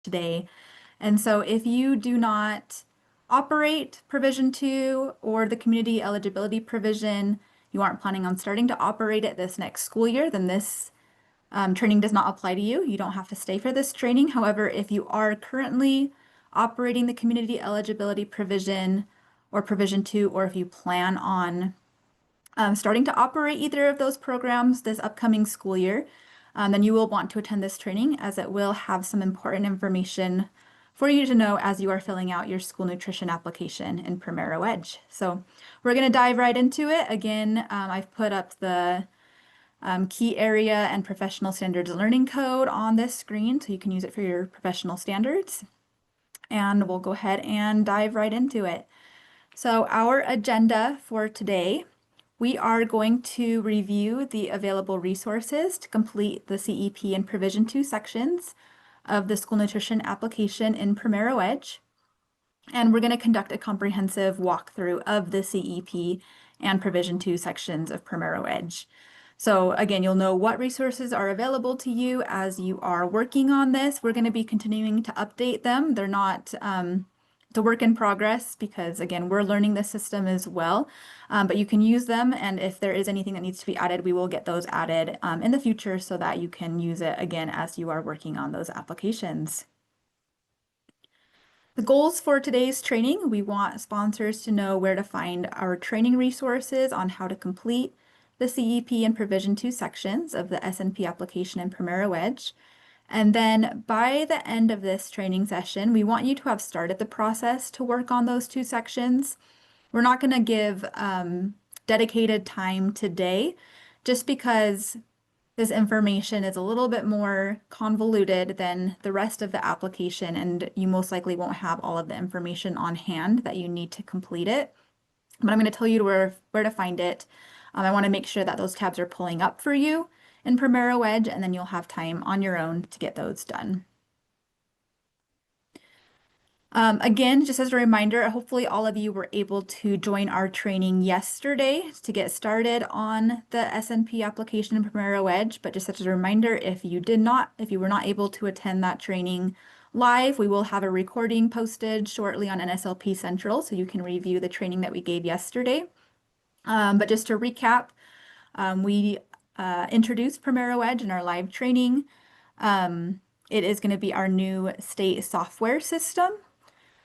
today. And so if you do not operate Provision 2 or the community eligibility provision, you aren't planning on starting to operate it this next school year, then this training does not apply to you. You don't have to stay for this training. However, if you are currently operating the community eligibility provision or Provision 2, or if you plan on starting to operate either of those programs this upcoming school year, then you will want to attend this training, as it will have some important information for you to know as you are filling out your school nutrition application in PrimeroEdge. So we're going to dive right into it. Again, I've put up the key area and professional standards learning code on this screen, so you can use it for your professional standards. And we'll go ahead and dive right into it. So our agenda for today, we are going to review the available resources to complete the CEP and Provision 2 sections of the school nutrition application in PrimeroEdge. And we're going to conduct a comprehensive walkthrough of the CEP and Provision 2 sections of PrimeroEdge. So again, you'll know what resources are available to you as you are working on this. We're going to be continuing to update them. They're not the work in progress, because again, we're learning the system as well, but you can use them, and if there is anything that needs to be added, we will get those added in the future so that you can use it again as you are working on those applications. The goals for today's training: we want sponsors to know where to find our training resources on how to complete the CEP and Provision 2 sections of the SNP application in PrimeroEdge. And then by the end of this training session, we want you to have started the process to work on those 2 sections. We're not going to give dedicated time today, just because this information is a little bit more convoluted than the rest of the application, and you most likely won't have all of the information on hand that you need to complete it. But I'm going to tell you where to find it. I want to make sure that those tabs are pulling up for you in PrimeroEdge, and then you'll have time on your own to get those done. Again, just as a reminder, hopefully all of you were able to join our training yesterday to get started on the SNP application in PrimeroEdge. But just as a reminder, if you were not able to attend that training live, we will have a recording posted shortly on NSLP Central, so you can review the training that we gave yesterday. But just to recap, we introduced PrimeroEdge in our live training. It is going to be our new state software system,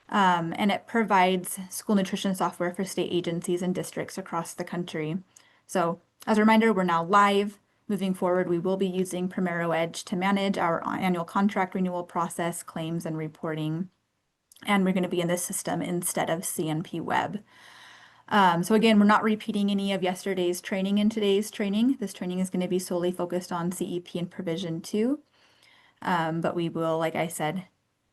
and it provides school nutrition software for state agencies and districts across the country. So as a reminder, we're now live. Moving forward, we will be using PrimeroEdge to manage our annual contract renewal process, claims, and reporting. And we're going to be in this system instead of CNP Web. So again, we're not repeating any of yesterday's training in today's training. This training is going to be solely focused on CEP and Provision 2. But we will, like I said,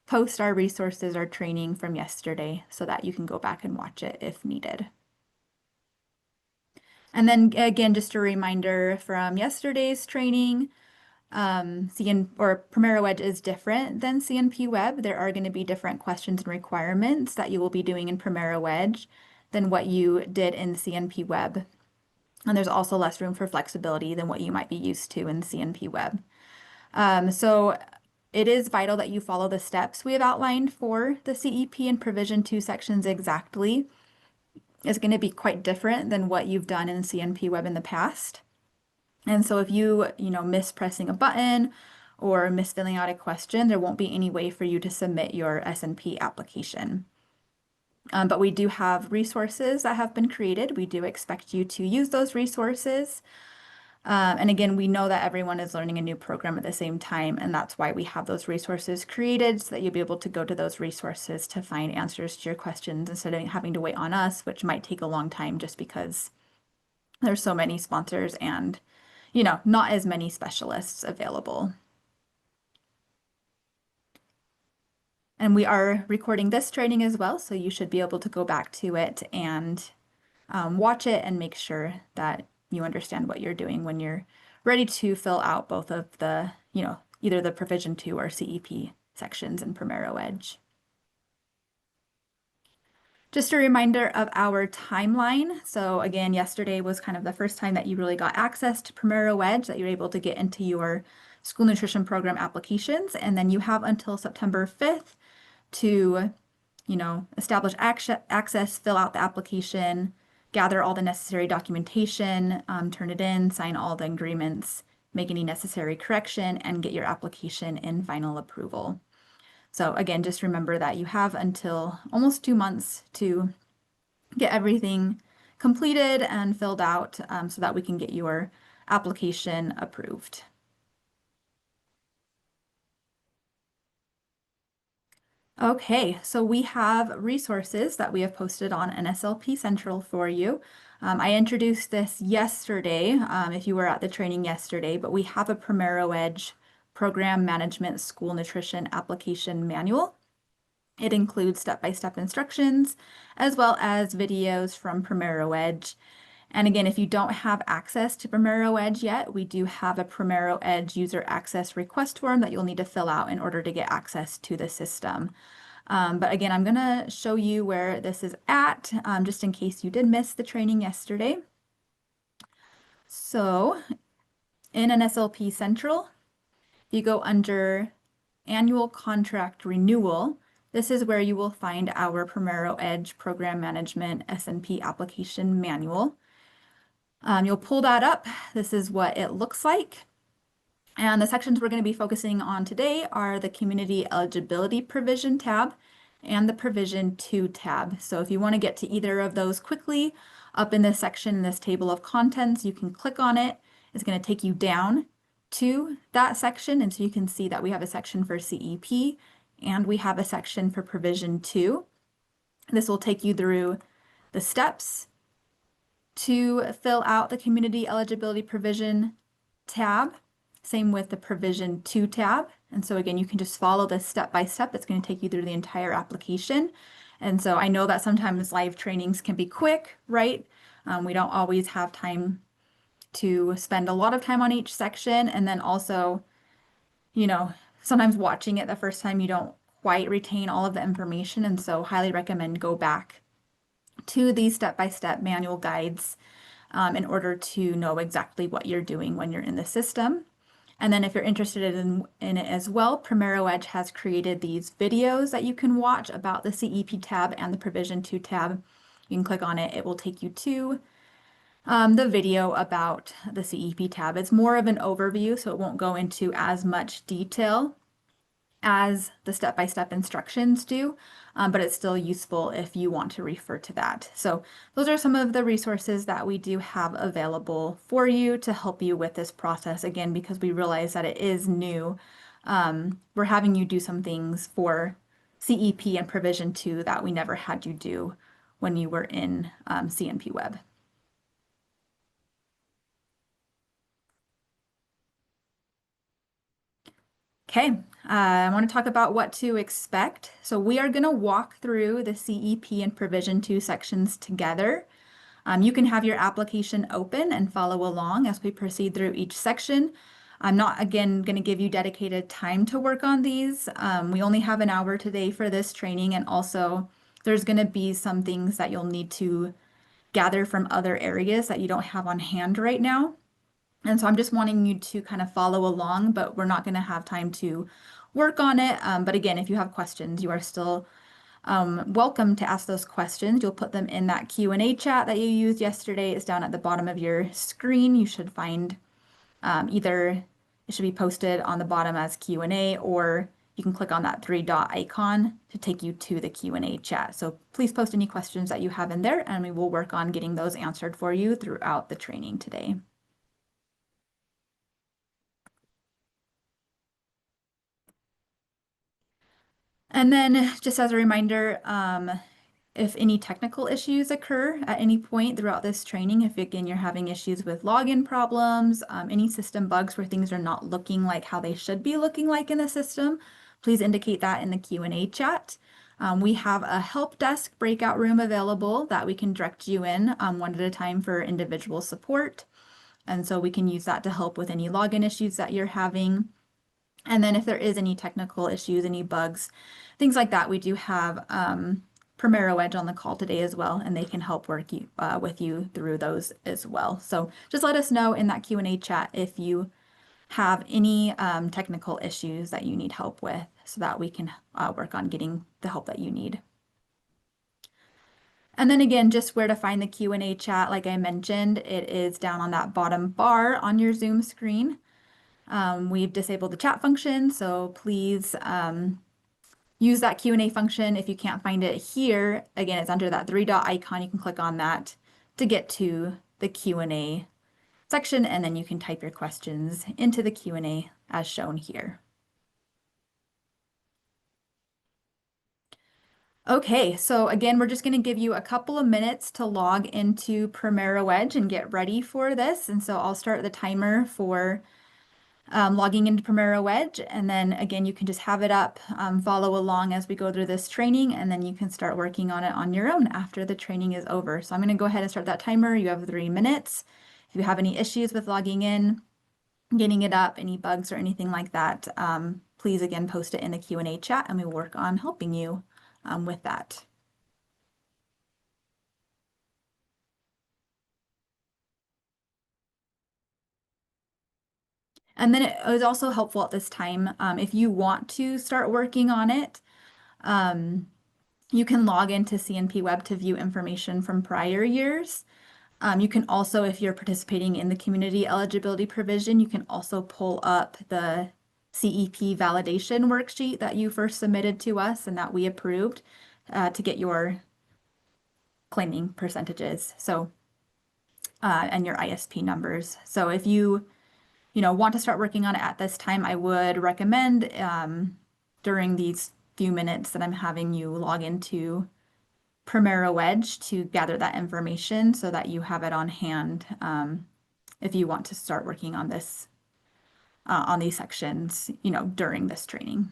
post our resources, our training from yesterday, so that you can go back and watch it if needed. And then again, just a reminder from yesterday's training, PrimeroEdge is different than CNP Web. There are going to be different questions and requirements that you will be doing in PrimeroEdge than what you did in CNP Web. And there's also less room for flexibility than what you might be used to in CNP Web. So it is vital that you follow the steps we have outlined for the CEP and Provision 2 sections exactly. It's going to be quite different than what you've done in CNP Web in the past. And so if you miss pressing a button or miss filling out a question, there won't be any way for you to submit your SNP application. But we do have resources that have been created. We do expect you to use those resources. And again, we know that everyone is learning a new program at the same time, and that's why we have those resources created, so that you'll be able to go to those resources to find answers to your questions instead of having to wait on us, which might take a long time just because there's so many sponsors and, not as many specialists available. And we are recording this training as well, so you should be able to go back to it and watch it and make sure that you understand what you're doing when you're ready to fill out both of the, either the Provision 2 or CEP sections in PrimeroEdge. Just a reminder of our timeline. So again, yesterday was kind of the first time that you really got access to PrimeroEdge, that you're able to get into your school nutrition program applications. And then you have until September 5th to, establish access, fill out the application, gather all the necessary documentation, turn it in, sign all the agreements, make any necessary correction, and get your application in final approval. So again, just remember that you have until almost 2 months to get everything completed and filled out so that we can get your application approved. Okay, so we have resources that we have posted on NSLP Central for you. I introduced this yesterday, if you were at the training yesterday, but we have a PrimeroEdge Program Management School Nutrition Application Manual. It includes step-by-step instructions, as well as videos from PrimeroEdge. And again, if you don't have access to PrimeroEdge yet, we do have a PrimeroEdge user access request form that you'll need to fill out in order to get access to the system. But again, I'm going to show you where this is at, just in case you did miss the training yesterday. So in NSLP Central, you go under Annual Contract Renewal. This is where you will find our PrimeroEdge Program Management S&P Application Manual. You'll pull that up. This is what it looks like. And the sections we're going to be focusing on today are the Community Eligibility Provision tab and the Provision 2 tab. So if you want to get to either of those quickly, up in this section, in this table of contents, you can click on it. It's going to take you down to that section. And so you can see that we have a section for CEP and we have a section for Provision 2. This will take you through the steps to fill out the Community Eligibility Provision tab. Same with the Provision 2 tab. And so again, you can just follow this step by step. It's going to take you through the entire application. And so I know that sometimes live trainings can be quick, right? We don't always have time to spend a lot of time on each section. And then also, sometimes watching it the first time, you don't quite retain all of the information. And so highly recommend go back to these step-by-step manual guides in order to know exactly what you're doing when you're in the system. And then if you're interested in it as well, PrimeroEdge has created these videos that you can watch about the CEP tab and the Provision 2 tab. You can click on it. It will take you to the video about the CEP tab. It's more of an overview, so it won't go into as much detail as the step-by-step instructions do, but it's still useful if you want to refer to that. So those are some of the resources that we do have available for you to help you with this process. Again, because we realize that it is new, we're having you do some things for CEP and Provision 2 that we never had you do when you were in CNP Web. Okay, I want to talk about what to expect. So we are going to walk through the CEP and Provision 2 sections together. You can have your application open and follow along as we proceed through each section. I'm not, again, going to give you dedicated time to work on these. We only have an hour today for this training, and also there's going to be some things that you'll need to gather from other areas that you don't have on hand right now. And so I'm just wanting you to kind of follow along, but we're not going to have time to work on it. But again, if you have questions, you are still welcome to ask those questions. You'll put them in that Q&A chat that you used yesterday. It's down at the bottom of your screen. You should find either it should be posted on the bottom as Q&A, or you can click on that three-dot icon to take you to the Q&A chat. So please post any questions that you have in there, and we will work on getting those answered for you throughout the training today. And then just as a reminder, if any technical issues occur at any point throughout this training, if again you're having issues with login problems, any system bugs where things are not looking like how they should be looking like in the system, please indicate that in the Q&A chat. We have a help desk breakout room available that we can direct you in one at a time for individual support. And so we can use that to help with any login issues that you're having. And then if there is any technical issues, any bugs, things like that, we do have PrimeroEdge on the call today as well, and they can help work with you through those as well. So just let us know in that Q&A chat if you have any technical issues that you need help with so that we can work on getting the help that you need. And then again, just where to find the Q&A chat, like I mentioned, it is down on that bottom bar on your Zoom screen. We've disabled the chat function, so please use that Q&A function. If you can't find it here, again, it's under that three-dot icon. You can click on that to get to the Q&A section, and then you can type your questions into the Q&A as shown here. Okay, so again, we're just going to give you a couple of minutes to log into PrimeroEdge and get ready for this. And so I'll start the timer for logging into PrimeroEdge, and then again, you can just have it up, follow along as we go through this training, and then you can start working on it on your own after the training is over. So I'm going to go ahead and start that timer. You have 3 minutes. If you have any issues with logging in, getting it up, any bugs or anything like that, please again post it in the Q&A chat, and we will work on helping you with that. And then it is also helpful at this time, if you want to start working on it, you can log into CNP Web to view information from prior years. You can also, if you're participating in the community eligibility provision, you can also pull up the CEP validation worksheet that you first submitted to us and that we approved to get your claiming percentages. So, and your ISP numbers. So if you want to start working on it at this time, I would recommend during these few minutes that I'm having you log into PrimeroEdge to gather that information so that you have it on hand if you want to start working on this on these sections, during this training.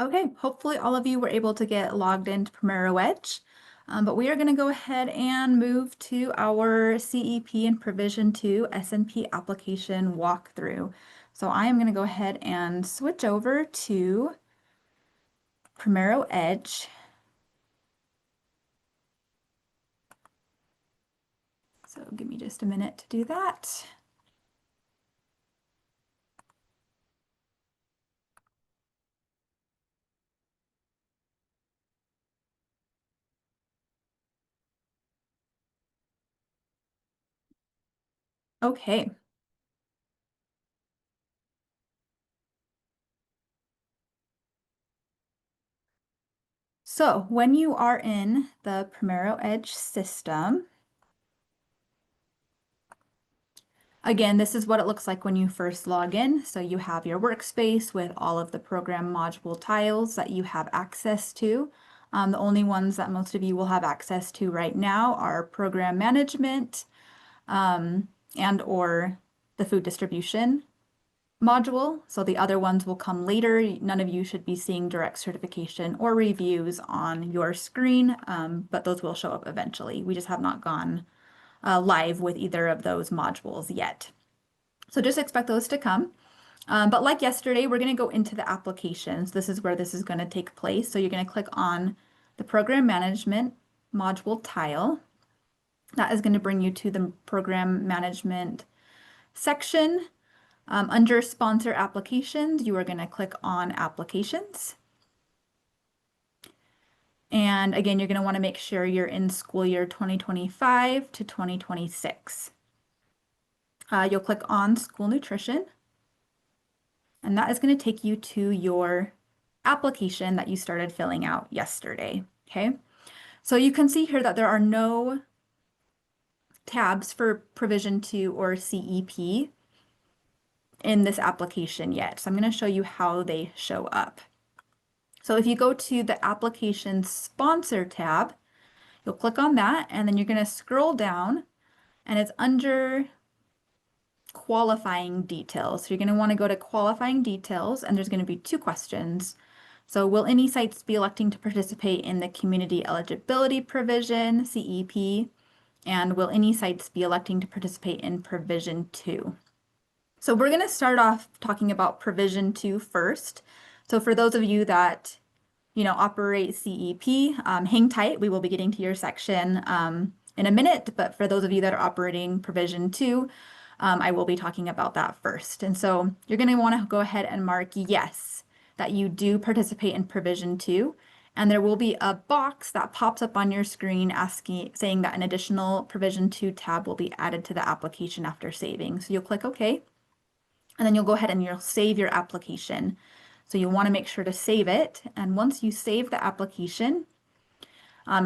Okay, hopefully all of you were able to get logged into PrimeroEdge, but we are going to go ahead and move to our CEP and Provision 2 SNP application walkthrough. So I am going to go ahead and switch over to PrimeroEdge. So give me just a minute to do that. Okay. So when you are in the PrimeroEdge system, Again, this is what it looks like when you first log in. So you have your workspace with all of the program module tiles that you have access to. The only ones that most of you will have access to right now are program management and or the food distribution module. So the other ones will come later. None of you should be seeing direct certification or reviews on your screen, but those will show up eventually. We just have not gone live with either of those modules yet. So just expect those to come. But like yesterday, we're going to go into the applications. This is where this is going to take place. So you're going to click on the program management module tile. That is going to bring you to the program management section. Under sponsor applications, you are going to click on applications. And again, you're going to want to make sure you're in school year 2025 to 2026. You'll click on school nutrition, and that is going to take you to your application that you started filling out yesterday. Okay, so you can see here that there are no tabs for Provision 2 or CEP in this application yet. So I'm going to show you how they show up. So if you go to the application sponsor tab, you'll click on that, and then you're going to scroll down, and it's under qualifying details. So you're going to want to go to qualifying details, and there's going to be two questions. So will any sites be electing to participate in the community eligibility provision, CEP, and will any sites be electing to participate in provision 2? So we're going to start off talking about provision 2 first. So for those of you that operate CEP, hang tight. We will be getting to your section in a minute, but for those of you that are operating provision 2, I will be talking about that first. And so you're going to want to go ahead and mark yes, that you do participate in provision 2. And there will be a box that pops up on your screen saying that an additional provision 2 tab will be added to the application after saving. So you'll click OK, and then you'll go ahead and you'll save your application. So you want to make sure to save it. And once you save the application,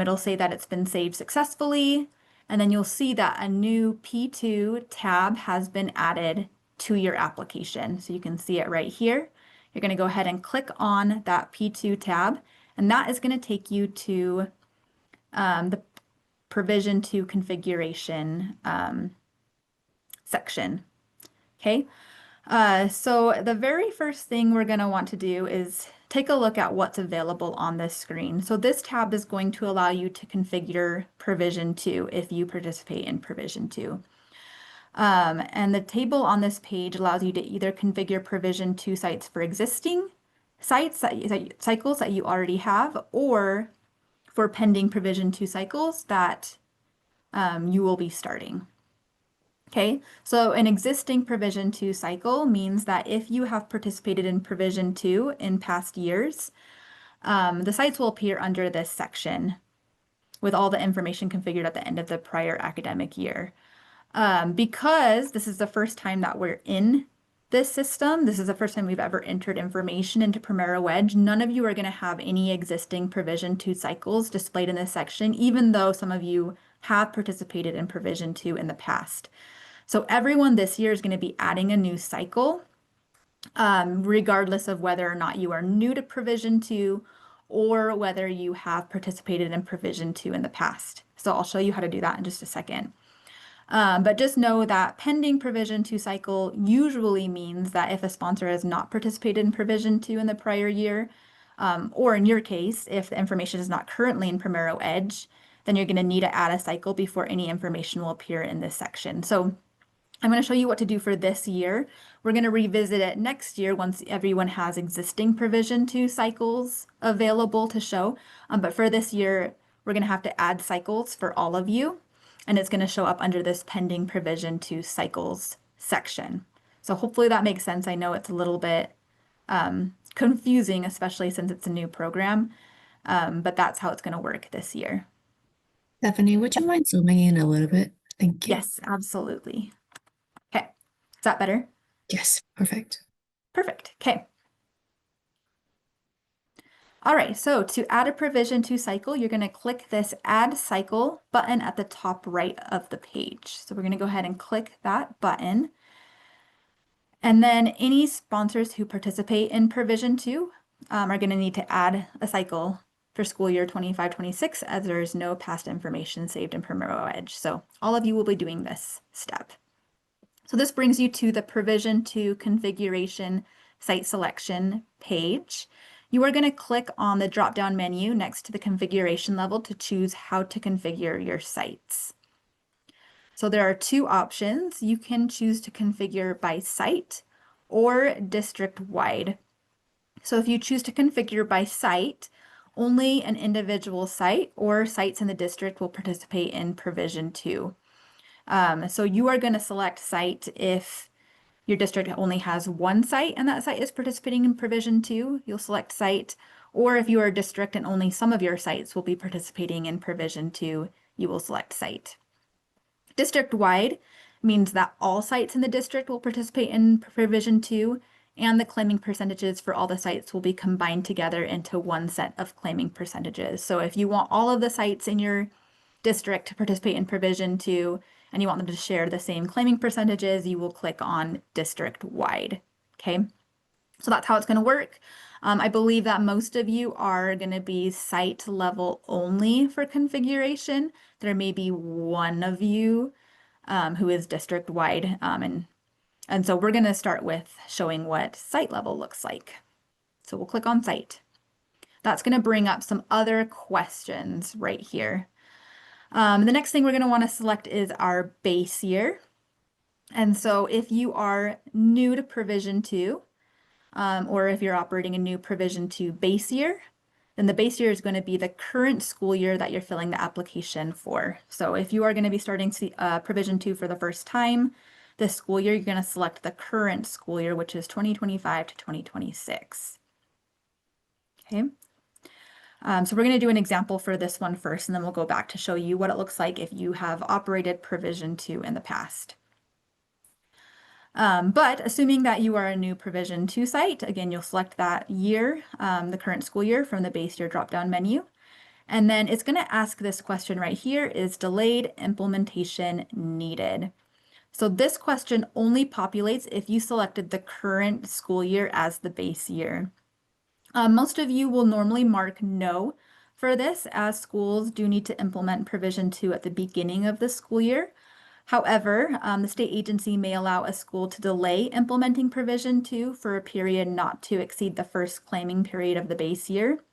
it'll say that it's been saved successfully. And then you'll see that a new P2 tab has been added to your application. So you can see it right here. You're going to go ahead and click on that P2 tab, and that is going to take you to the provision 2 configuration section. Okay. So the very first thing we're going to want to do is take a look at what's available on this screen. So this tab is going to allow you to configure provision 2 if you participate in provision 2. And the table on this page allows you to either configure provision 2 sites for existing sites, cycles that you already have, or for pending provision 2 cycles that you will be starting. Okay, so an existing provision 2 cycle means that if you have participated in provision 2 in past years, the sites will appear under this section with all the information configured at the end of the prior academic year. Because this is the first time that we're in this system, this is the first time we've ever entered information into PrimeroEdge, none of you are going to have any existing provision 2 cycles displayed in this section, even though some of you have participated in provision 2 in the past. So everyone this year is going to be adding a new cycle, regardless of whether or not you are new to provision 2 or whether you have participated in provision 2 in the past. So I'll show you how to do that in just a second. But just know that pending provision 2 cycle usually means that if a sponsor has not participated in provision 2 in the prior year, or in your case, if the information is not currently in PrimeroEdge, then you're going to need to add a cycle before any information will appear in this section. So I'm going to show you what to do for this year. We're going to revisit it next year once everyone has existing provision 2 cycles available to show. But for this year, we're going to have to add cycles for all of you, and it's going to show up under this pending provision 2 cycles section. So hopefully that makes sense. I know it's a little bit confusing, especially since it's a new program, but that's how it's going to work this year. Stephanie, would you mind zooming in a little bit? Thank you. Yes, absolutely. Okay, is that better? Yes, perfect. Perfect. Okay. All right, so to add a provision to cycle, you're going to click this Add Cycle button at the top right of the page. So we're going to go ahead and click that button. And then any sponsors who participate in Provision 2 are going to need to add a cycle for school year 25-26 as there is no past information saved in PrimeroEdge. So all of you will be doing this step. So this brings you to the Provision 2 configuration site selection page. You are going to click on the drop-down menu next to the configuration level to choose how to configure your sites. So there are two options. You can choose to configure by site or district-wide. So if you choose to configure by site, only an individual site or sites in the district will participate in Provision 2. So you are going to select site if your district only has one site and that site is participating in Provision 2, you'll select site. Or if you are a district and only some of your sites will be participating in Provision 2, you will select site. District-wide means that all sites in the district will participate in Provision 2, and the claiming percentages for all the sites will be combined together into one set of claiming percentages. So if you want all of the sites in your district to participate in Provision 2 and you want them to share the same claiming percentages, you will click on district-wide. Okay, so that's how it's going to work. I believe that most of you are going to be site level only for configuration. There may be one of you who is district-wide, and so we're going to start with showing what site level looks like. So we'll click on site. That's going to bring up some other questions right here. The next thing we're going to want to select is our base year. And so if you are new to Provision 2, or if you're operating a new Provision 2 base year, then the base year is going to be the current school year that you're filling the application for. So if you are going to be starting Provision 2 for the first time this school year, you're going to select the current school year, which is 2025 to 2026. Okay. So we're going to do an example for this one first, and then we'll go back to show you what it looks like if you have operated Provision 2 in the past. But assuming that you are a new Provision 2 site, again, you'll select that year, the current school year from the base year drop-down menu. And then it's going to ask this question right here, is delayed implementation needed? So this question only populates if you selected the current school year as the base year. Most of you will normally mark no for this, as schools do need to implement Provision 2 at the beginning of the school year. However, the state agency may allow a school to delay implementing Provision 2 for a period not to exceed the first claiming period of the base year.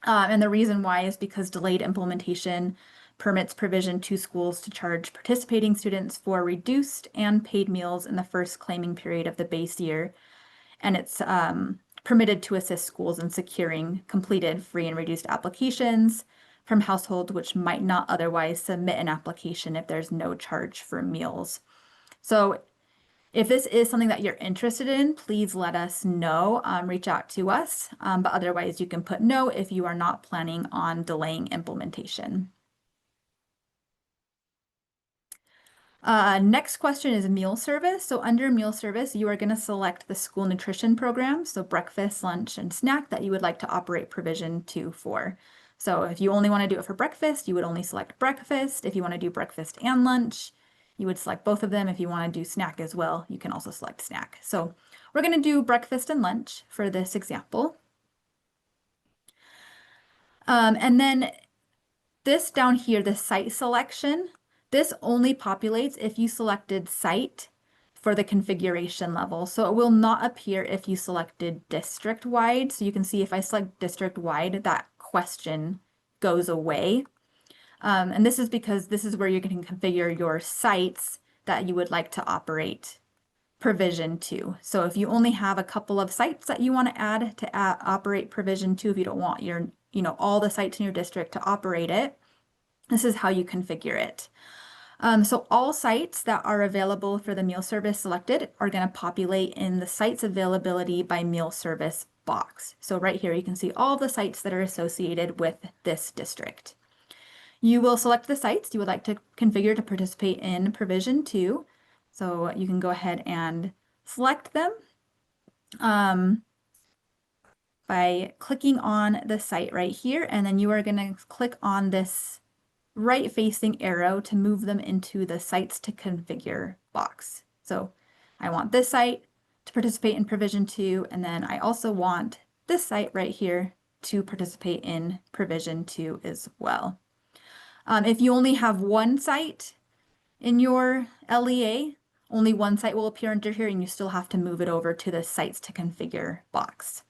And the reason why is because delayed implementation permits Provision 2 schools to charge participating students for reduced and paid meals in the first claiming period of the base year. And it's permitted to assist schools in securing completed free and reduced applications from households which might not otherwise submit an application if there's no charge for meals. So if this is something that you're interested in, please let us know, reach out to us, but otherwise you can put no if you are not planning on delaying implementation. Next question is meal service. So under meal service, you are going to select the school nutrition program, so breakfast, lunch, and snack that you would like to operate Provision 2 for. So if you only want to do it for breakfast, you would only select breakfast. If you want to do breakfast and lunch, you would select both of them. If you want to do snack as well, you can also select snack. So we're going to do breakfast and lunch for this example. And then this down here, the site selection, this only populates if you selected site for the configuration level. So it will not appear if you selected district-wide. So you can see if I select district-wide, that question goes away. And this is because this is where you can configure your sites that you would like to operate Provision 2. So if you only have a couple of sites that you want to add to operate Provision 2, if you don't want your, all the sites in your district to operate it, this is how you configure it. So all sites that are available for the meal service selected are going to populate in the sites availability by meal service box. So right here, you can see all the sites that are associated with this district. You will select the sites you would like to configure to participate in Provision 2. So you can go ahead and select them. by clicking on the site right here, and then you are going to click on this right-facing arrow to move them into the Sites to Configure box. So I want this site to participate in Provision 2, and then I also want this site right here to participate in Provision 2 as well. If you only have one site in your LEA, only one site will appear under here, and you still have to move it over to the Sites to Configure box.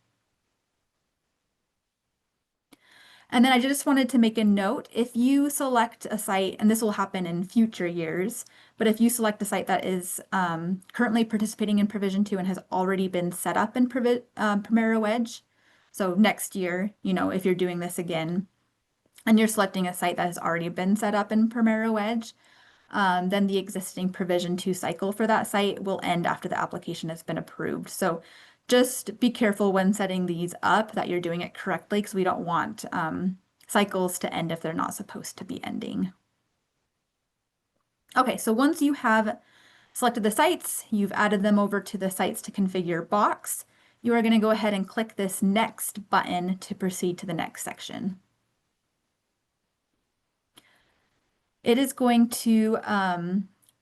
And then I just wanted to make a note, if you select a site, and this will happen in future years, but if you select a site that is currently participating in Provision 2 and has already been set up in PrimeroEdge, so next year, if you're doing this again, and you're selecting a site that has already been set up in PrimeroEdge, then the existing Provision 2 cycle for that site will end after the application has been approved. So just be careful when setting these up that you're doing it correctly, because we don't want cycles to end if they're not supposed to be ending. Okay, so once you have selected the sites, you've added them over to the Sites to Configure box, you are going to go ahead and click this Next button to proceed to the next section. It is going to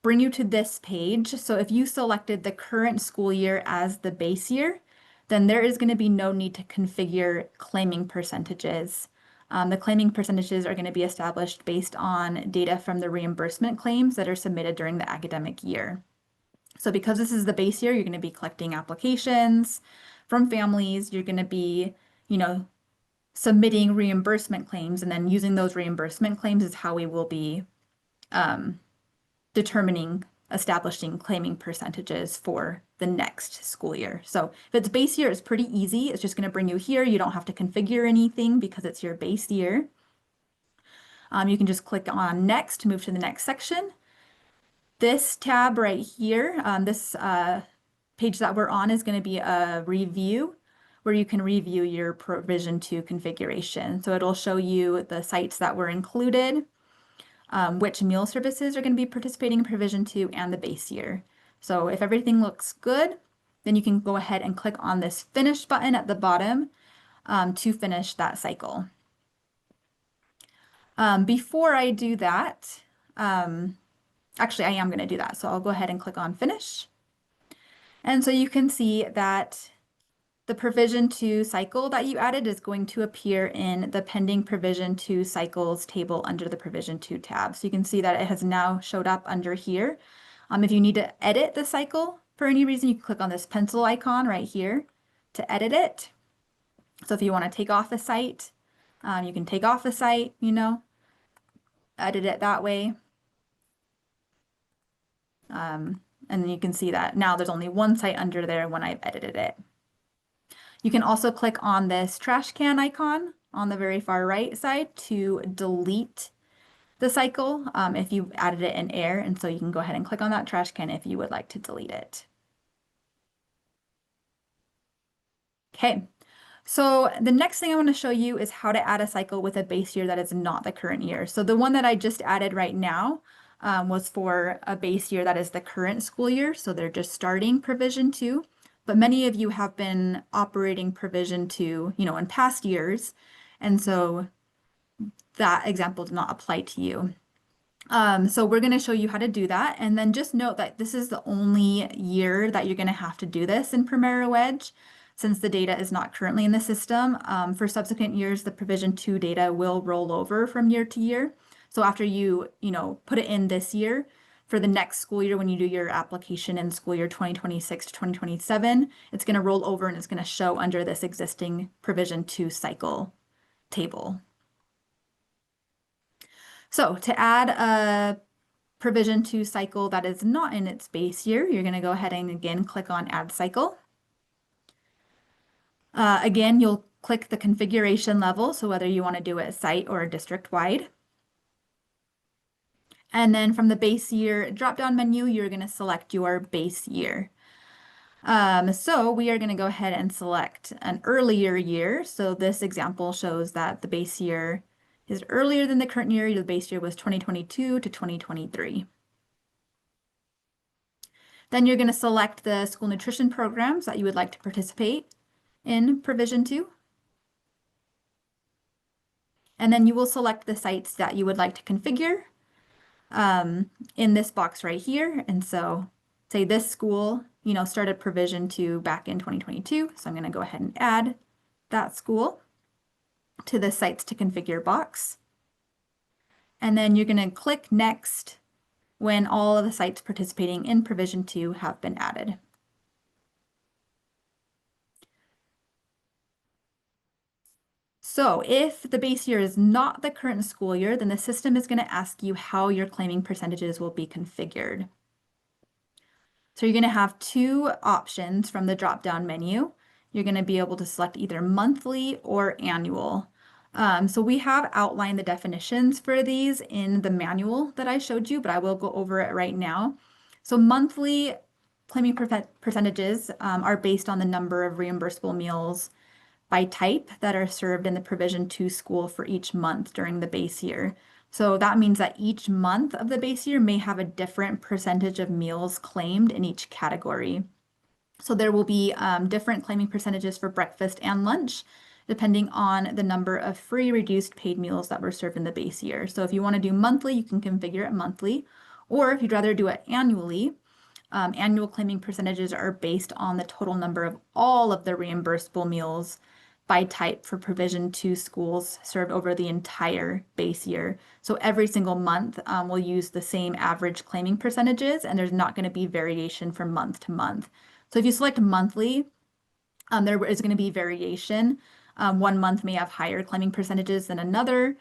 bring you to this page. So if you selected the current school year as the base year, then there is going to be no need to configure claiming percentages. The claiming percentages are going to be established based on data from the reimbursement claims that are submitted during the academic year. So because this is the base year, you're going to be collecting applications from families. You're going to be, submitting reimbursement claims, and then using those reimbursement claims is how we will be establishing claiming percentages for the next school year. So if it's base year, it's pretty easy. It's just going to bring you here. You don't have to configure anything because it's your base year. You can just click on Next to move to the next section. This tab right here, this page that we're on is going to be a review, where you can review your Provision 2 configuration. So it'll show you the sites that were included, which meal services are going to be participating in Provision 2, and the base year. So if everything looks good, then you can go ahead and click on this Finish button at the bottom to finish that cycle. Before I do that, actually I am going to do that. So I'll go ahead and click on Finish. And so you can see that the Provision 2 cycle that you added is going to appear in the Pending Provision 2 Cycles table under the Provision 2 tab. So you can see that it has now showed up under here. If you need to edit the cycle for any reason, you can click on this pencil icon right here to edit it. So if you want to take off the site, you can take off the site, edit it that way. And then you can see that now there's only one site under there when I've edited it. You can also click on this trash can icon on the very far right side to delete the cycle if you added it in error. And so you can go ahead and click on that trash can if you would like to delete it. Okay, so the next thing I want to show you is how to add a cycle with a base year that is not the current year. So the one that I just added right now was for a base year that is the current school year. So they're just starting Provision 2. But many of you have been operating Provision 2, in past years, and so that example did not apply to you. So we're going to show you how to do that, and then just note that this is the only year that you're going to have to do this in PrimeroEdge, since the data is not currently in the system. For subsequent years, the Provision 2 data will roll over from year to year. So after you, put it in this year, for the next school year, when you do your application in school year 2026 to 2027, it's going to roll over and it's going to show under this existing Provision 2 cycle table. So to add a Provision 2 cycle that is not in its base year, you're going to go ahead and again click on Add Cycle. Again, you'll click the configuration level, so whether you want to do it site or district-wide. And then from the base year drop-down menu, you're going to select your base year. So we are going to go ahead and select an earlier year. So this example shows that the base year is earlier than the current year. The base year was 2022 to 2023. Then you're going to select the school nutrition programs that you would like to participate in Provision 2. And then you will select the sites that you would like to configure in this box right here. And so say this school, started provision 2 back in 2022. So I'm going to go ahead and add that school to the sites to configure box. And then you're going to click next when all of the sites participating in provision 2 have been added. So if the base year is not the current school year, then the system is going to ask you how your claiming percentages will be configured. So you're going to have two options from the drop-down menu. You're going to be able to select either monthly or annual. So we have outlined the definitions for these in the manual that I showed you, but I will go over it right now. So monthly claiming percentages are based on the number of reimbursable meals by type that are served in the Provision 2 school for each month during the base year. So that means that each month of the base year may have a different percentage of meals claimed in each category. So there will be different claiming percentages for breakfast and lunch, depending on the number of free, reduced, paid meals that were served in the base year. So if you want to do monthly, you can configure it monthly, or if you'd rather do it annually, annual claiming percentages are based on the total number of all of the reimbursable meals by type for Provision 2 schools served over the entire base year. So every single month we'll use the same average claiming percentages, and there's not going to be variation from month to month. So if you select monthly, there is going to be variation. One month may have higher claiming percentages than another,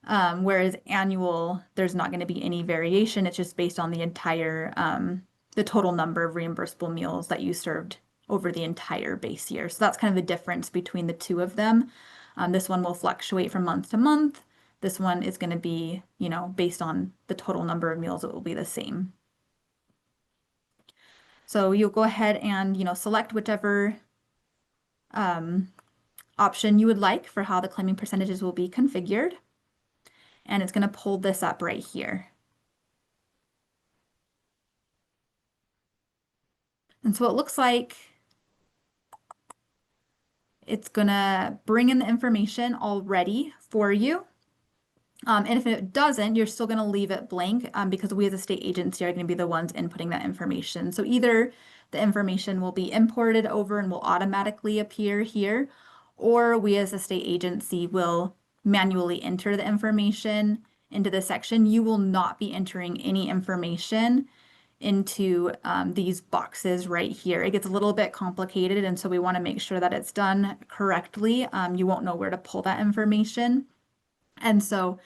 whereas annual, there's not going to be any variation. It's just based on the entire, the total number of reimbursable meals that you served over the entire base year. So that's kind of the difference between the two of them. This one will fluctuate from month to month. This one is going to be, based on the total number of meals, it will be the same. So you'll go ahead and, select whichever option you would like for how the claiming percentages will be configured. And it's going to pull this up right here. And so it looks like it's going to bring in the information already for you. And if it doesn't, you're still going to leave it blank because we as a state agency are going to be the ones inputting that information. So either the information will be imported over and will automatically appear here, or we as a state agency will manually enter the information into the section. You will not be entering any information into these boxes right here. It gets a little bit complicated, and so we want to make sure that it's done correctly. You won't know where to pull that information. And so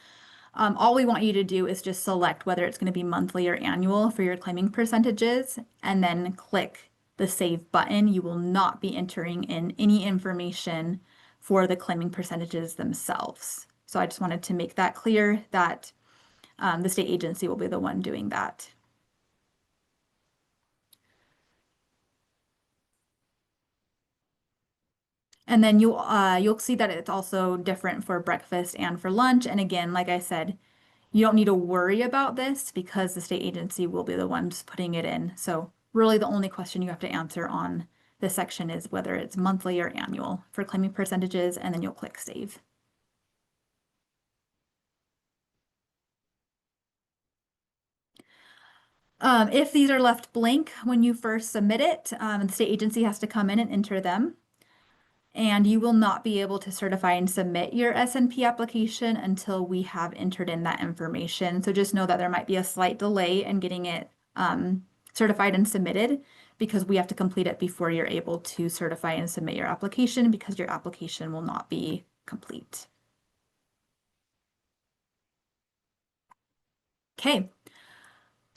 all we want you to do is just select whether it's going to be monthly or annual for your claiming percentages, and then click the Save button. You will not be entering in any information for the claiming percentages themselves. So I just wanted to make that clear that the state agency will be the one doing that. And then you'll see that it's also different for breakfast and for lunch. And again, like I said, you don't need to worry about this because the state agency will be the ones putting it in. So really the only question you have to answer on this section is whether it's monthly or annual for claiming percentages, and then you'll click Save. If these are left blank when you first submit it, the state agency has to come in and enter them. And you will not be able to certify and submit your SNP application until we have entered in that information. So just know that there might be a slight delay in getting it certified and submitted because we have to complete it before you're able to certify and submit your application because your application will not be complete. Okay.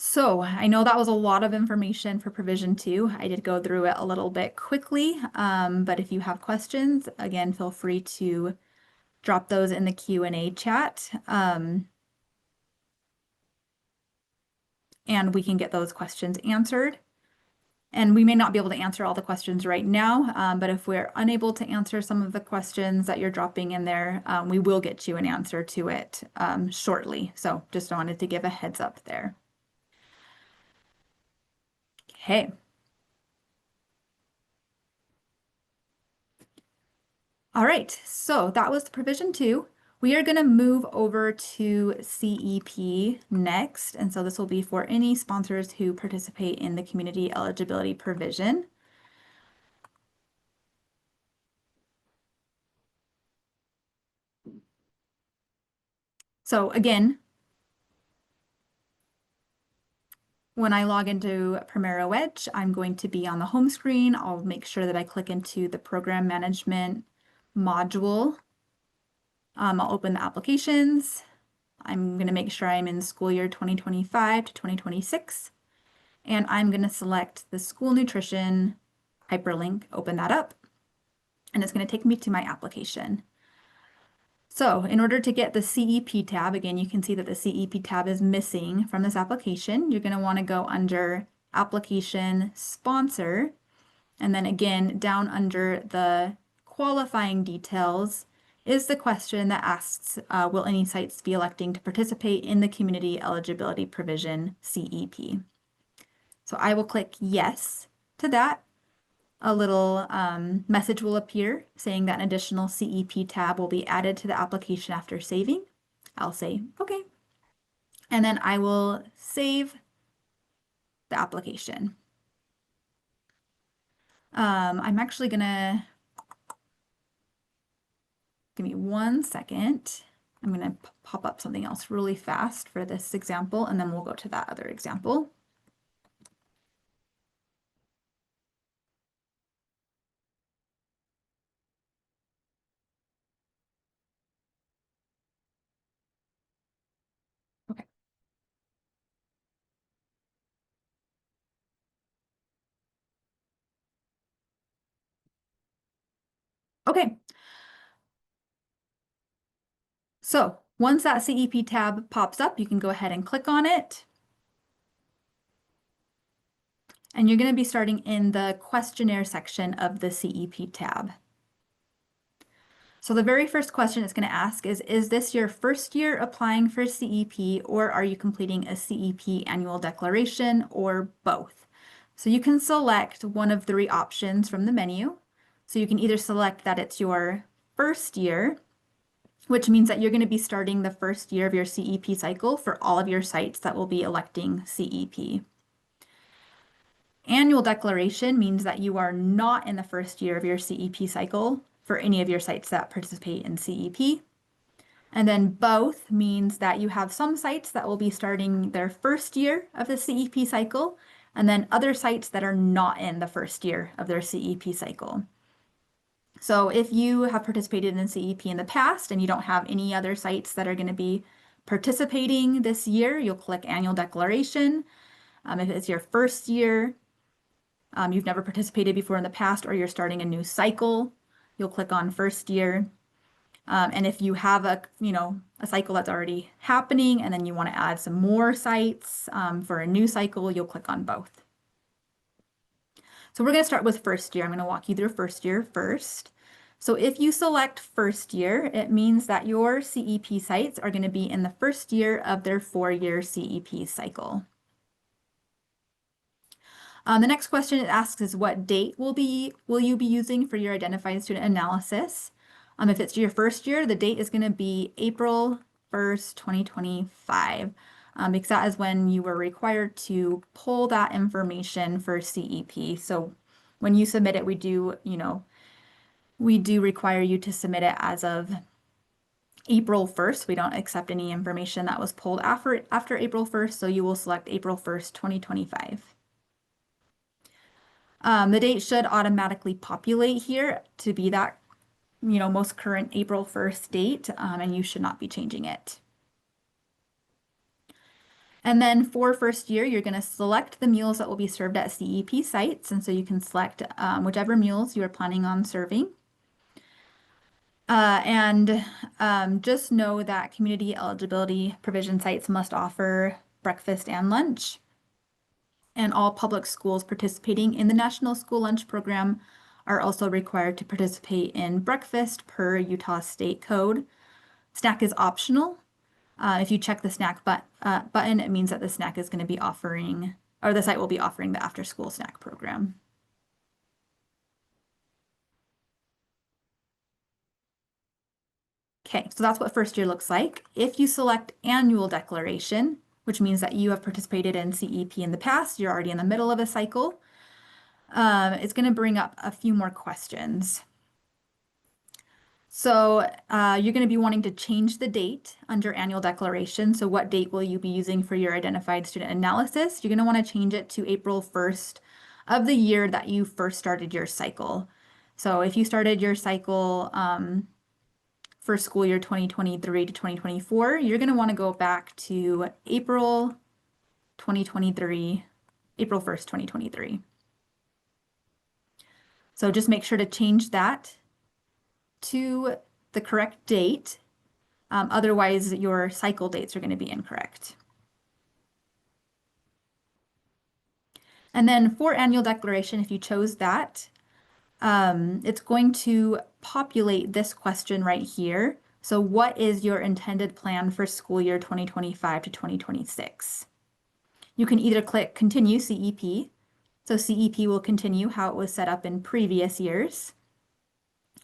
So I know that was a lot of information for Provision 2. I did go through it a little bit quickly, but if you have questions, again, feel free to drop those in the Q&A chat, and we can get those questions answered. And we may not be able to answer all the questions right now, but if we're unable to answer some of the questions that you're dropping in there, we will get you an answer to it shortly. So just wanted to give a heads up there. Okay. All right, so that was Provision 2. We are going to move over to CEP next, and so this will be for any sponsors who participate in the community eligibility provision. So again, when I log into PrimeroEdge, I'm going to be on the home screen. I'll make sure that I click into the program management module. I'll open the applications. I'm going to make sure I'm in school year 2025 to 2026. And I'm going to select the school nutrition hyperlink, open that up, and it's going to take me to my application. So in order to get the CEP tab, again, you can see that the CEP tab is missing from this application. You're going to want to go under Application Sponsor, and then again, down under the qualifying details is the question that asks, will any sites be electing to participate in the Community Eligibility Provision, CEP? So I will click yes to that. A little message will appear saying that an additional CEP tab will be added to the application after saving. I'll say, okay. And then I will save the application. I'm actually gonna, give me 1 second. I'm gonna pop up something else really fast for this example, and then we'll go to that other example. Okay. Okay. So once that CEP tab pops up, you can go ahead and click on it. And you're going to be starting in the questionnaire section of the CEP tab. So the very first question it's going to ask is this your first year applying for CEP, or are you completing a CEP annual declaration, or both? So you can select one of 3 options from the menu. So you can either select that it's your first year, which means that you're going to be starting the first year of your CEP cycle for all of your sites that will be electing CEP. Annual declaration means that you are not in the first year of your CEP cycle for any of your sites that participate in CEP. And then both means that you have some sites that will be starting their first year of the CEP cycle, and then other sites that are not in the first year of their CEP cycle. So if you have participated in CEP in the past and you don't have any other sites that are going to be participating this year, you'll click Annual Declaration. If it's your first year, you've never participated before in the past, or you're starting a new cycle, you'll click on First Year. And if you have a cycle that's already happening and then you want to add some more sites for a new cycle, you'll click on both. So we're going to start with first year. I'm going to walk you through first year first. So if you select first year, it means that your CEP sites are going to be in the first year of their 4-year CEP cycle. The next question it asks is what date will you be using for your identified student analysis? If it's your first year, the date is going to be April 1st, 2025, because that is when you were required to pull that information for CEP. So when you submit it, we do require you to submit it as of April 1st. We don't accept any information that was pulled after April 1st, so you will select April 1st, 2025. The date should automatically populate here to be that most current April 1st date, and you should not be changing it. And then for first year, you're going to select the meals that will be served at CEP sites, and so you can select whichever meals you are planning on serving. Just know that community eligibility provision sites must offer breakfast and lunch. And all public schools participating in the National School Lunch Program are also required to participate in breakfast per Utah State Code. Snack is optional. If you check the snack button, it means that the snack is going to be offering, or the site will be offering the after-school snack program. Okay, so that's what first year looks like. If you select annual declaration, which means that you have participated in CEP in the past, you're already in the middle of a cycle, it's going to bring up a few more questions. So you're going to be wanting to change the date under annual declaration. So what date will you be using for your identified student analysis? You're going to want to change it to April 1st of the year that you first started your cycle. So if you started your cycle for school year 2023 to 2024, you're going to want to go back to April 2023, April 1st, 2023. So just make sure to change that to the correct date. Otherwise, your cycle dates are going to be incorrect. And then for annual declaration, if you chose that, it's going to populate this question right here. So what is your intended plan for school year 2025 to 2026? You can either click Continue CEP. So CEP will continue how it was set up in previous years.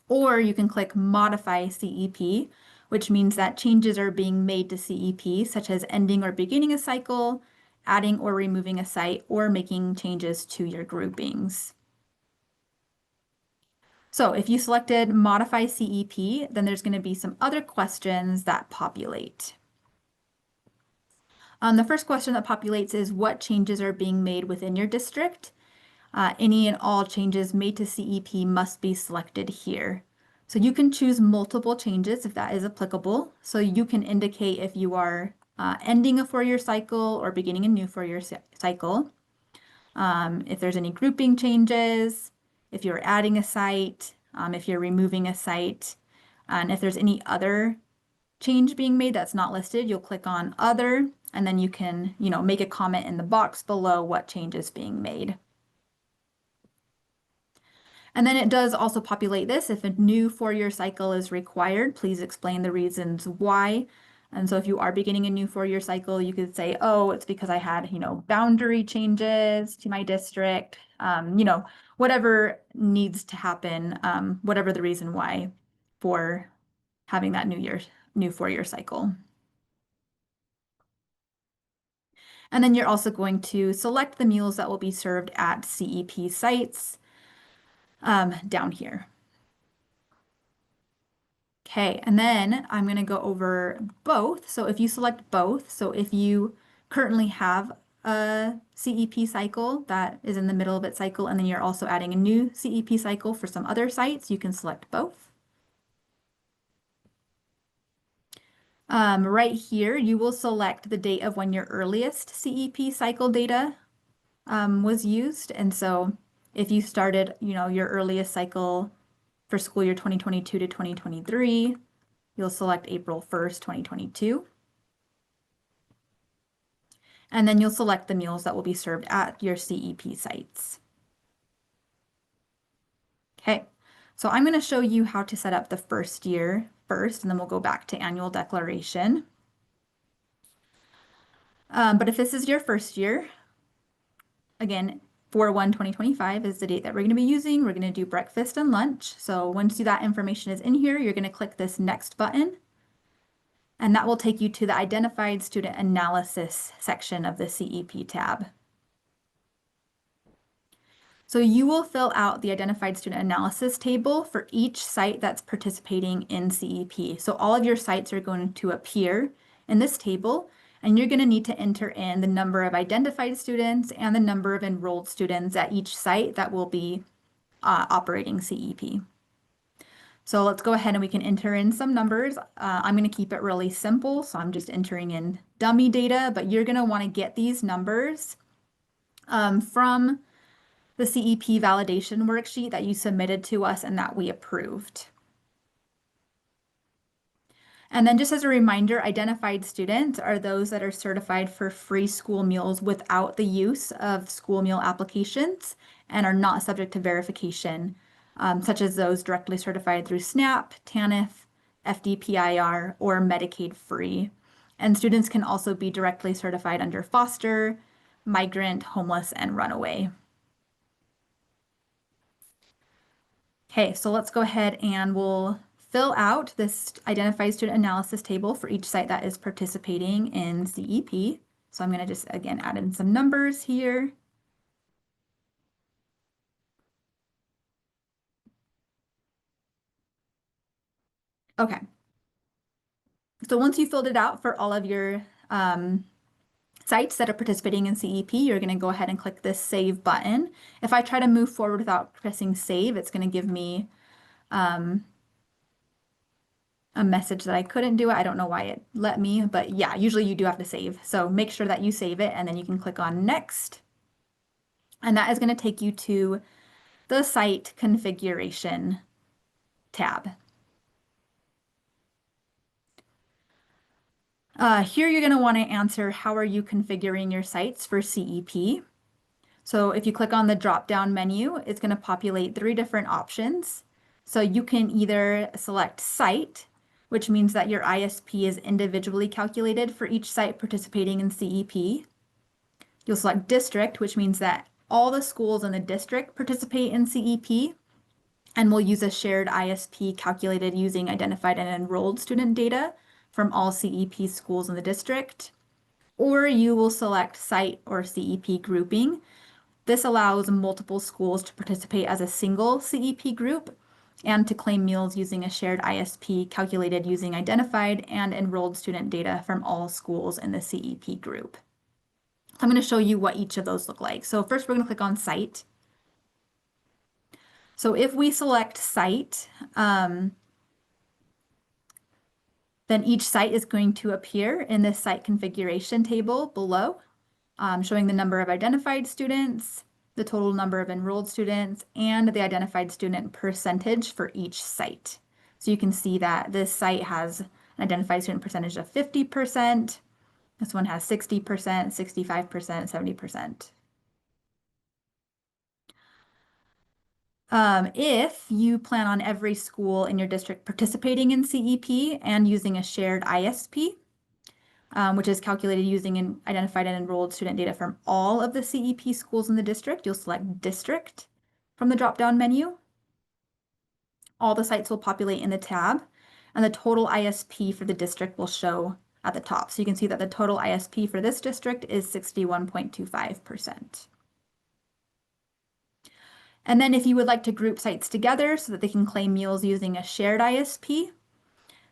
Or you can click Modify CEP, which means that changes are being made to CEP, such as ending or beginning a cycle, adding or removing a site, or making changes to your groupings. So if you selected Modify CEP, then there's going to be some other questions that populate. The first question that populates is what changes are being made within your district? Any and all changes made to CEP must be selected here. So you can choose multiple changes if that is applicable. So you can indicate if you are ending a four-year cycle or beginning a new four-year cycle. If there's any grouping changes, if you're adding a site, if you're removing a site, and if there's any other change being made that's not listed, you'll click on Other, and then you can, make a comment in the box below what change is being made. And then it does also populate this. If a new four-year cycle is required, please explain the reasons why. And so if you are beginning a new four-year cycle, you could say, oh, it's because I had, boundary changes to my district, whatever needs to happen, whatever the reason why for having that new four-year cycle. And then you're also going to select the meals that will be served at CEP sites down here. Okay, and then I'm going to go over both. So if you select both, so if you currently have a CEP cycle that is in the middle of its cycle, and then you're also adding a new CEP cycle for some other sites, you can select both. Right here, you will select the date of when your earliest CEP cycle data was used. And so if you started, your earliest cycle for school year 2022 to 2023, you'll select April 1st, 2022. And then you'll select the meals that will be served at your CEP sites. Okay, so I'm going to show you how to set up the first year first, and then we'll go back to annual declaration. But if this is your first year, again, 4/1/2025 is the date that we're going to be using. We're going to do breakfast and lunch. So once that information is in here, you're going to click this next button, and that will take you to the Identified Student Analysis section of the CEP tab. So you will fill out the Identified Student Analysis table for each site that's participating in CEP. So all of your sites are going to appear in this table, and you're going to need to enter in the number of identified students and the number of enrolled students at each site that will be operating CEP. So let's go ahead and we can enter in some numbers. I'm going to keep it really simple, so I'm just entering in dummy data, but you're going to want to get these numbers from the CEP validation worksheet that you submitted to us and that we approved. And then just as a reminder, identified students are those that are certified for free school meals without the use of school meal applications and are not subject to verification, such as those directly certified through SNAP, TANF, FDPIR, or Medicaid free. And students can also be directly certified under foster, migrant, homeless, and runaway. Okay, so let's go ahead and we'll fill out this identified student analysis table for each site that is participating in CEP. So I'm going to just, again, add in some numbers here. Okay. So once you filled it out for all of your sites that are participating in CEP, you're going to go ahead and click this Save button. If I try to move forward without pressing Save, it's going to give me a message that I couldn't do it. I don't know why it let me, but yeah, usually you do have to save. So make sure that you save it and then you can click on Next. And that is going to take you to the Site Configuration tab. Here you're going to want to answer how are you configuring your sites for CEP. So if you click on the drop-down menu, it's going to populate 3 different options. So you can either select Site, which means that your ISP is individually calculated for each site participating in CEP. You'll select District, which means that all the schools in the district participate in CEP and will use a shared ISP calculated using identified and enrolled student data from all CEP schools in the district. Or you will select Site or CEP grouping. This allows multiple schools to participate as a single CEP group and to claim meals using a shared ISP calculated using identified and enrolled student data from all schools in the CEP group. I'm going to show you what each of those look like. So first we're going to click on Site. So if we select Site, then each site is going to appear in this site configuration table below, showing the number of identified students, the total number of enrolled students, and the identified student percentage for each site. So you can see that this site has an identified student percentage of 50%. This one has 60%, 65%, 70%. If you plan on every school in your district participating in CEP and using a shared ISP, which is calculated using identified and enrolled student data from all of the CEP schools in the district, you'll select District from the drop-down menu. All the sites will populate in the tab, and the total ISP for the district will show at the top. So you can see that the total ISP for this district is 61.25%. And then if you would like to group sites together so that they can claim meals using a shared ISP,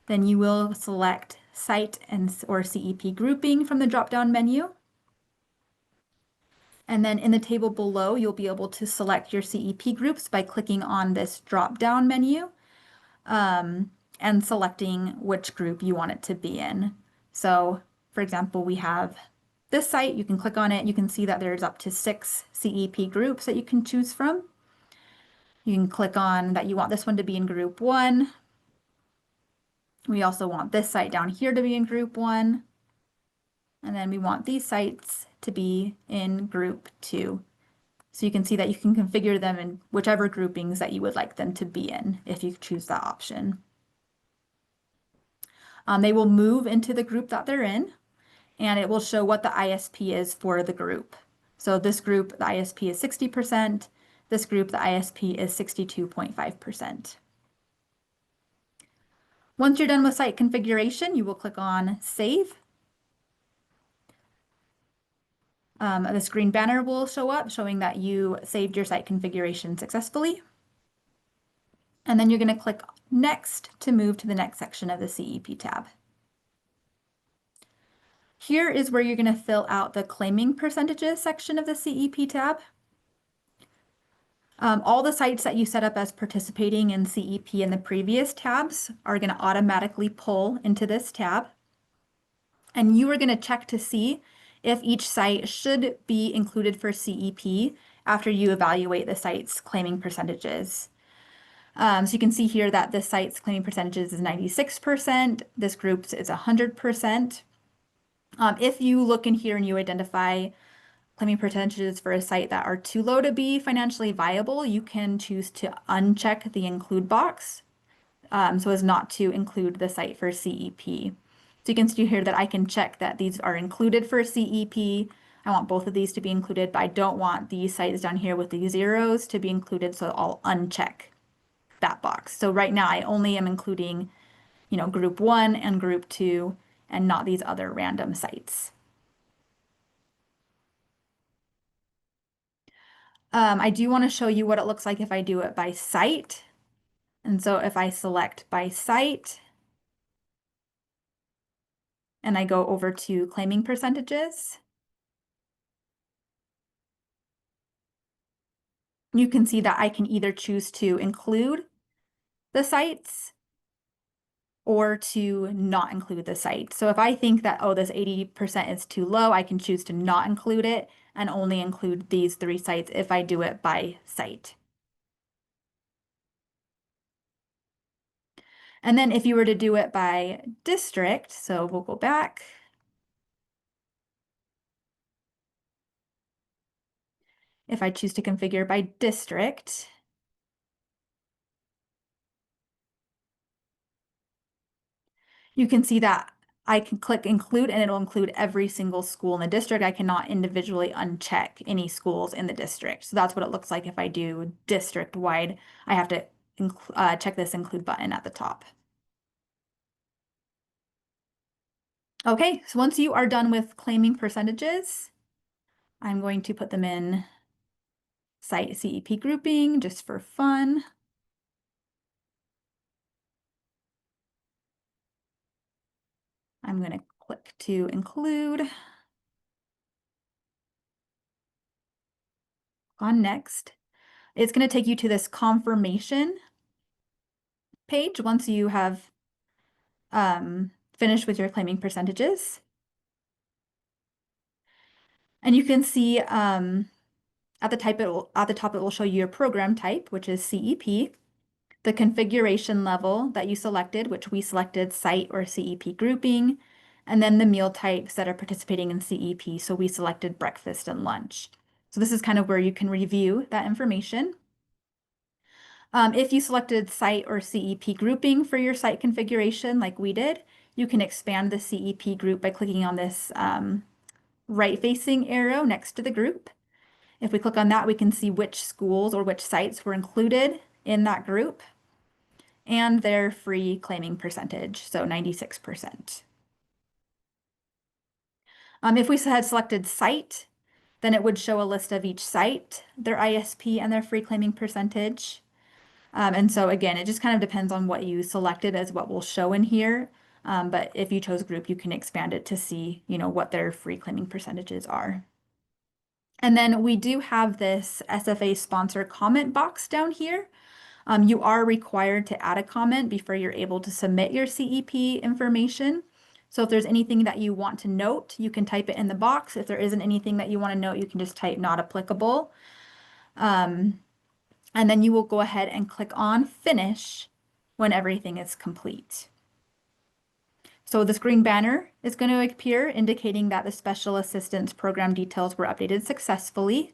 then you will select Site or CEP grouping from the drop-down menu. And then in the table below, you'll be able to select your CEP groups by clicking on this drop-down menu and selecting which group you want it to be in. So for example, we have this site, you can click on it, you can see that there's up to 6 CEP groups that you can choose from. You can click on that you want this one to be in group 1. We also want this site down here to be in group 1. And then we want these sites to be in group 2. So you can see that you can configure them in whichever groupings that you would like them to be in if you choose that option. They will move into the group that they're in, and it will show what the ISP is for the group. So this group, the ISP is 60%. This group, the ISP is 62.5%. Once you're done with site configuration, you will click on Save. This green banner will show up showing that you saved your site configuration successfully. And then you're going to click Next to move to the next section of the CEP tab. Here is where you're going to fill out the claiming percentages section of the CEP tab. All the sites that you set up as participating in CEP in the previous tabs are going to automatically pull into this tab. And you are going to check to see if each site should be included for CEP after you evaluate the site's claiming percentages. So you can see here that this site's claiming percentages is 96%, this group's is 100%. If you look in here and you identify claiming percentages for a site that are too low to be financially viable, you can choose to uncheck the include box so as not to include the site for CEP. So you can see here that I can check that these are included for CEP. I want both of these to be included, but I don't want these sites down here with these zeros to be included, so I'll uncheck that box. So right now I only am including, group 1 and group 2 and not these other random sites. I do want to show you what it looks like if I do it by site. And so if I select by site and I go over to claiming percentages, you can see that I can either choose to include the sites or to not include the site. So if I think that, oh, this 80% is too low, I can choose to not include it and only include these 3 sites if I do it by site. And then if you were to do it by district, so we'll go back. If I choose to configure by district, you can see that I can click include and it'll include every single school in the district. I cannot individually uncheck any schools in the district. So that's what it looks like if I do district wide. I have to check this include button at the top. Okay, so once you are done with claiming percentages, I'm going to put them in site CEP grouping just for fun. I'm going to click to include. On next. It's going to take you to this confirmation page once you have finished with your claiming percentages. And you can see at the top it will show you your program type, which is CEP, the configuration level that you selected, which we selected site or CEP grouping, and then the meal types that are participating in CEP. So we selected breakfast and lunch. So this is kind of where you can review that information. If you selected site or CEP grouping for your site configuration like we did, you can expand the CEP group by clicking on this right-facing arrow next to the group. If we click on that, we can see which schools or which sites were included in that group and their free claiming percentage, so 96%. If we had selected site, then it would show a list of each site, their ISP, and their free claiming percentage. And so again, it just kind of depends on what you selected as what will show in here. But if you chose group, you can expand it to see, what their free claiming percentages are. And then we do have this SFA sponsor comment box down here. You are required to add a comment before you're able to submit your CEP information. So if there's anything that you want to note, you can type it in the box. If there isn't anything that you want to note, you can just type not applicable. And then you will go ahead and click on finish when everything is complete. So this green banner is going to appear indicating that the special assistance program details were updated successfully.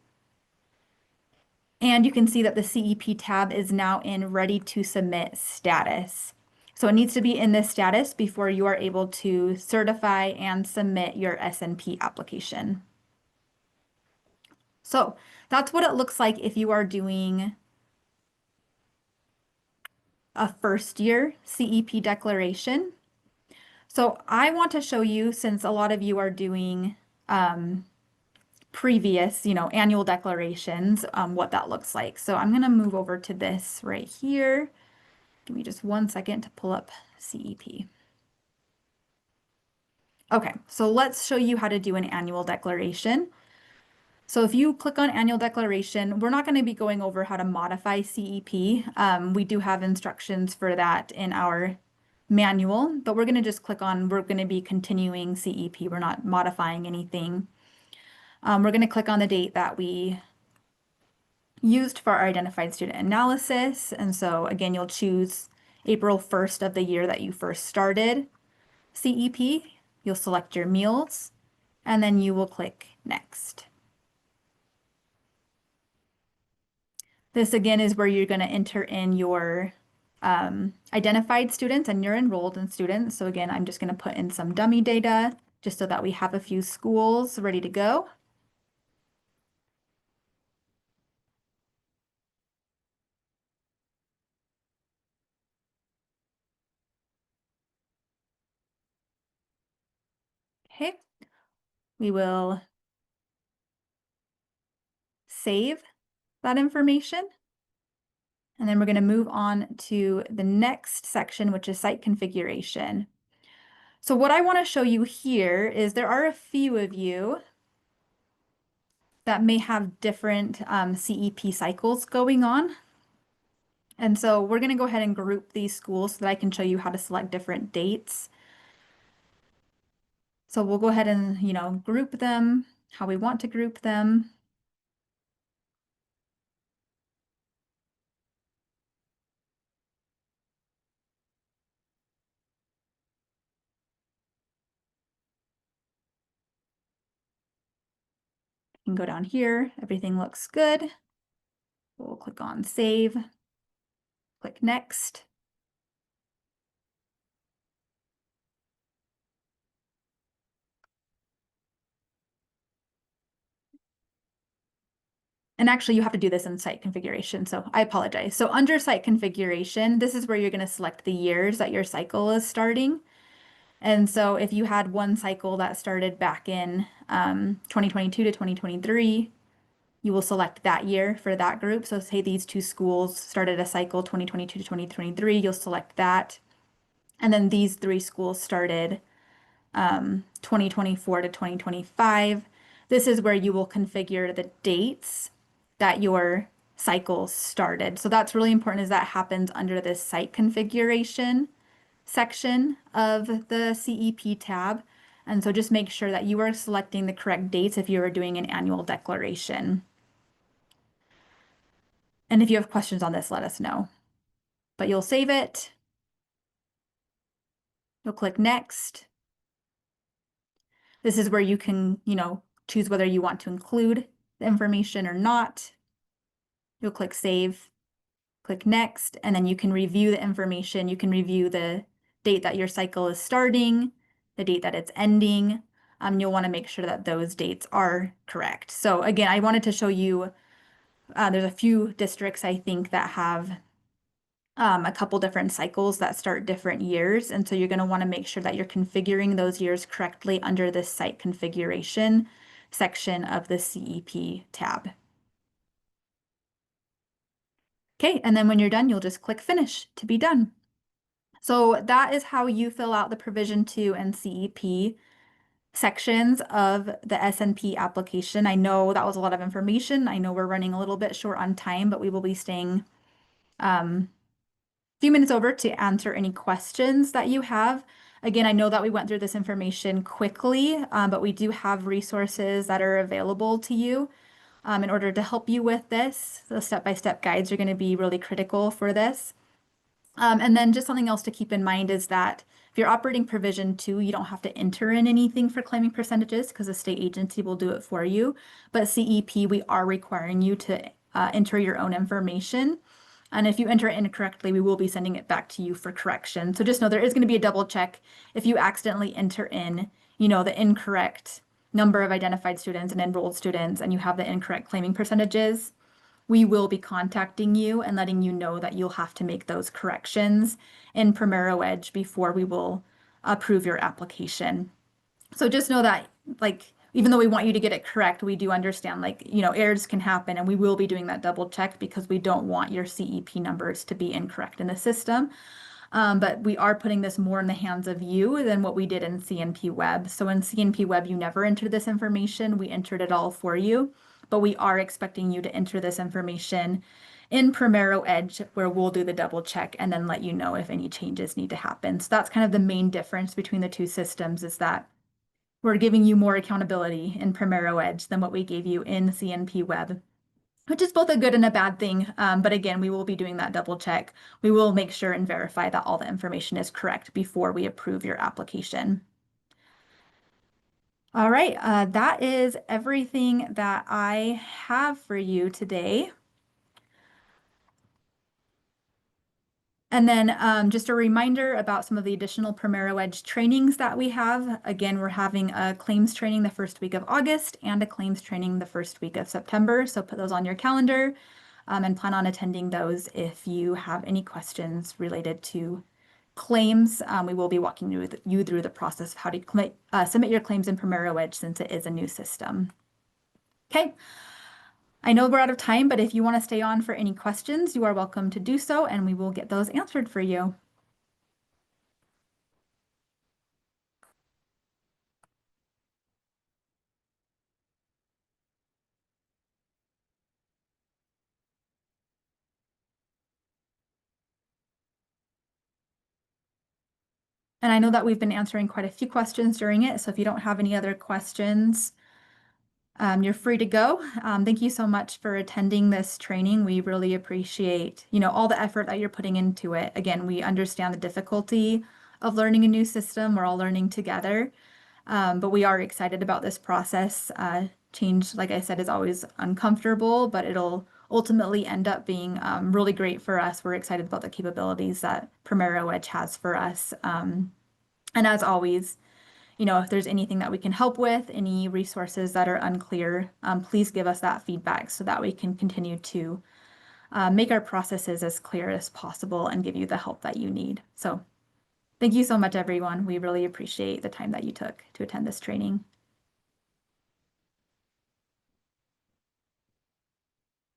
And you can see that the CEP tab is now in ready to submit status. So it needs to be in this status before you are able to certify and submit your SNP application. So that's what it looks like if you are doing a first year CEP declaration. So I want to show you, since a lot of you are doing previous, annual declarations, what that looks like. So I'm going to move over to this right here. Give me just 1 second to pull up CEP. Okay, so let's show you how to do an annual declaration. So if you click on annual declaration, we're not going to be going over how to modify CEP. We do have instructions for that in our manual, but we're going to just click on, we're going to be continuing CEP. We're not modifying anything. We're going to click on the date that we used for our identified student analysis. And so again, you'll choose April 1st of the year that you first started CEP. You'll select your meals, and then you will click next. This again is where you're going to enter in your identified students and your enrolled in students. So again, I'm just going to put in some dummy data just so that we have a few schools ready to go. Okay, we will save that information. And then we're going to move on to the next section, which is site configuration. So what I want to show you here is there are a few of you that may have different CEP cycles going on. And so we're going to go ahead and group these schools so that I can show you how to select different dates. So we'll go ahead and, group them how we want to group them. You can go down here. Everything looks good. We'll click on save, click next. And actually, you have to do this in site configuration, so I apologize. So under site configuration, this is where you're going to select the years that your cycle is starting. And so if you had one cycle that started back in 2022 to 2023, you will select that year for that group. So say these two schools started a cycle 2022 to 2023, you'll select that. And then these three schools started 2024 to 2025. This is where you will configure the dates that your cycle started. So that's really important as that happens under this site configuration section of the CEP tab. And so just make sure that you are selecting the correct dates if you are doing an annual declaration. And if you have questions on this, let us know. But you'll save it. You'll click next. This is where you can, choose whether you want to include the information or not. You'll click save, click next, and then you can review the information. You can review the date that your cycle is starting, the date that it's ending. You'll want to make sure that those dates are correct. So again, I wanted to show you, there's a few districts I think that have a couple different cycles that start different years. And so you're going to want to make sure that you're configuring those years correctly under this site configuration section of the CEP tab. Okay, and then when you're done, you'll just click finish to be done. So that is how you fill out the Provision 2 and CEP sections of the SNP application. I know that was a lot of information. I know we're running a little bit short on time, but we will be staying a few minutes over to answer any questions that you have. Again, I know that we went through this information quickly, but we do have resources that are available to you in order to help you with this. The step-by-step guides are going to be really critical for this. And then just something else to keep in mind is that if you're operating Provision 2, you don't have to enter in anything for claiming percentages because the state agency will do it for you. But CEP, we are requiring you to enter your own information. And if you enter it incorrectly, we will be sending it back to you for correction. So just know there is going to be a double check if you accidentally enter in, the incorrect number of identified students and enrolled students, and you have the incorrect claiming percentages. We will be contacting you and letting you know that you'll have to make those corrections in PrimeroEdge before we will approve your application. So just know that, even though we want you to get it correct, we do understand, errors can happen, and we will be doing that double check because we don't want your CEP numbers to be incorrect in the system. But we are putting this more in the hands of you than what we did in CNP Web. So in CNP Web, you never entered this information. We entered it all for you, but we are expecting you to enter this information in PrimeroEdge, where we'll do the double check and then let you know if any changes need to happen. So that's kind of the main difference between the two systems, is that we're giving you more accountability in PrimeroEdge than what we gave you in CNP Web, which is both a good and a bad thing. But again, we will be doing that double check. We will make sure and verify that all the information is correct before we approve your application. All right, that is everything that I have for you today. And then just a reminder about some of the additional PrimeroEdge trainings that we have. Again, we're having a claims training the first week of August and a claims training the first week of September. So put those on your calendar and plan on attending those if you have any questions related to claims, we will be walking you through the process of how to submit your claims in PrimeroEdge since it is a new system. Okay. I know we're out of time, but if you want to stay on for any questions, you are welcome to do so, and we will get those answered for you. And I know that we've been answering quite a few questions during it, so if you don't have any other questions, you're free to go. Thank you so much for attending this training. We really appreciate, all the effort that you're putting into it. Again, we understand the difficulty of learning a new system. We're all learning together, but we are excited about this process. Change, like I said, is always uncomfortable, but it'll ultimately end up being really great for us. We're excited about the capabilities that PrimeroEdge has for us. And as always, if there's anything that we can help with, any resources that are unclear, please give us that feedback so that we can continue to make our processes as clear as possible and give you the help that you need. So thank you so much, everyone. We really appreciate the time that you took to attend this training.